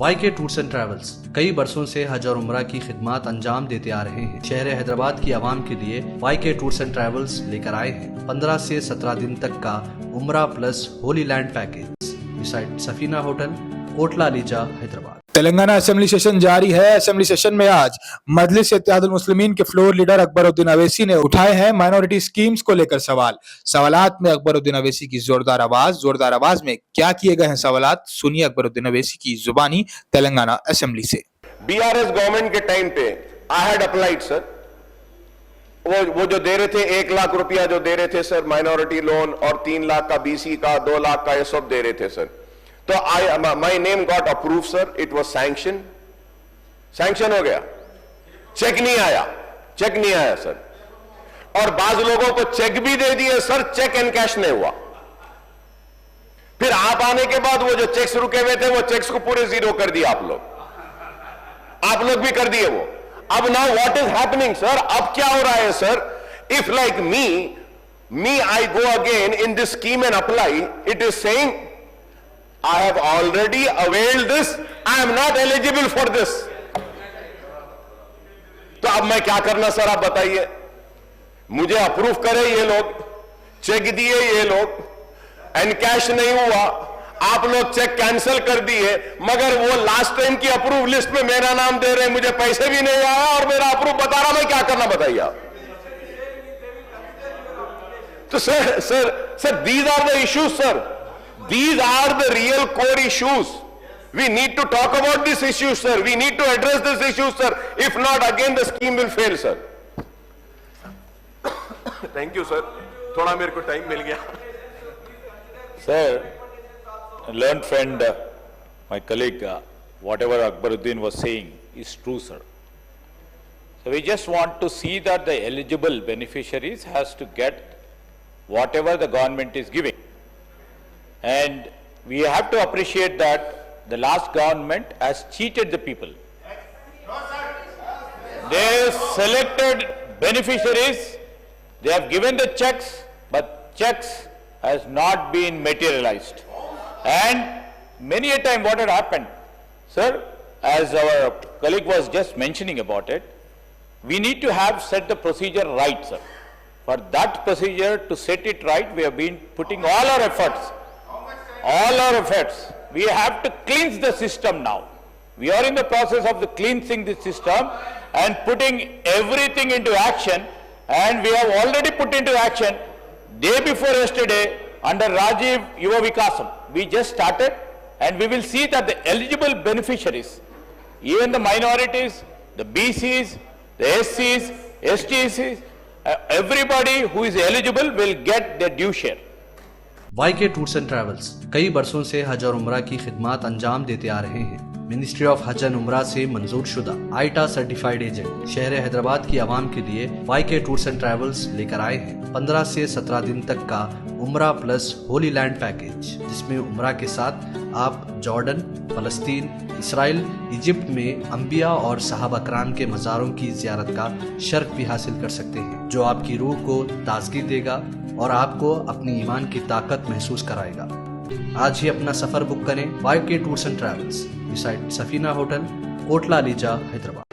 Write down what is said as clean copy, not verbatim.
YK tours and travels कई बरसों से हज और उम्रा की खिदमत अंजाम देते आ रहे हैं। शहर हैदराबाद की आवाम के लिए YK टूर्स एंड ट्रैवल्स लेकर आए हैं 15 से 17 दिन तक का उम्रा plus Holi land package beside Safina hotel, Kotla ELISA, Hyderabad. Telangana assembly session जारी है। असेंबली सेशन में आज मजलिस इत्तेहादुल मुस्लिमीन के फ्लोर लीडर अकबरुद्दीन अवैसी ने उठाए हैं माइनॉरिटी स्कीम्स को लेकर सवालात में अकबरुद्दीन अवैसी की जोरदार आवाज में क्या किए गए हैं सवालात, सुनिए अकबरुद्दीन अवैसी की जुबानी तेलंगाना असेंबली से। बीआरएस गवर्नमेंट के टाइम पे आई हैड अप्लाइड सर, वो जो दे रहे थे 1 लाख रुपया जो दे रहे थे सर माइनॉरिटी लोन, और 3 लाख का बीसी का, 2 लाख का, ये सब दे रहे थे सर। तो my name got approve sir, it was sanction हो गया, चेक नहीं आया सर। और बाज लोगों को चेक भी दे दिए सर, चेक एंड कैश नहीं हुआ। फिर आप आने के बाद वो जो चेक्स रुके हुए थे वो चेक्स को पूरे जीरो कर दिया आप लोग भी कर दिए वो। अब now what is happening sir, अब क्या हो रहा है sir? If like me I go again in this scheme and apply, it is saying I have already availed this, I am not eligible for this. तो अब मैं क्या करना सर, आप बताइए। मुझे अप्रूव करे ये लोग, चेक दिए ये लोग, एंड कैश नहीं हुआ, आप लोग चेक कैंसिल कर दिए, मगर वो लास्ट टाइम की अप्रूव लिस्ट में मेरा नाम दे रहे, मुझे पैसे भी नहीं आया और मेरा अप्रूव बता रहा, मैं क्या करना बताइए आप। तो sir these are the issues sir, these are the real core issues. We need to talk about these issues sir, we need to address these issues sir, if not again the scheme will fail sir. Thank you sir, थोड़ा मेरे को time मिल गया sir. Learned friend, my colleague, whatever Akbaruddin was saying is true sir. So we just want to see that the eligible beneficiaries has to get whatever the government is giving. And we have to appreciate that the last government has cheated the people. They selected beneficiaries, they have given the checks, but checks has not been materialized. And many a time what had happened, sir, as our colleague was just mentioning about it, we need to have set the procedure right, sir. For that procedure to set it right, we have been putting all our efforts. We have to cleanse the system now. We are in the process of cleansing the system and putting everything into action, and we have already put into action day before yesterday under Rajiv Yuva Vikasam. We just started, and we will see that the eligible beneficiaries, even the minorities, the BCs, the SCs, STCs, everybody who is eligible will get their due share. YK tours and travels कई बरसों से हज और उम्रा की खिदमत अंजाम देते आ रहे हैं। मिनिस्ट्री ऑफ हज एंड उम्रा से मंजूर शुदा आईटा सर्टिफाइड एजेंट शहर हैदराबाद की आवाम के लिए YK टूर्स एंड ट्रैवल्स लेकर आए हैं 15 से 17 दिन तक का उम्रा प्लस होली लैंड पैकेज, जिसमें उम्रा के साथ आप जॉर्डन, फलस्तीन, इसराइल, इजिप्ट में अंबिया और सहाबा कराम के मज़ारों की ज़ियारत का शर्फ भी हासिल कर सकते हैं, जो आपकी रूह को ताजगी देगा और आपको अपनी ईमान की ताकत महसूस कराएगा। आज ही अपना सफर बुक करें YK tours and travels beside Safina hotel, Kotla ELISA, Hyderabad.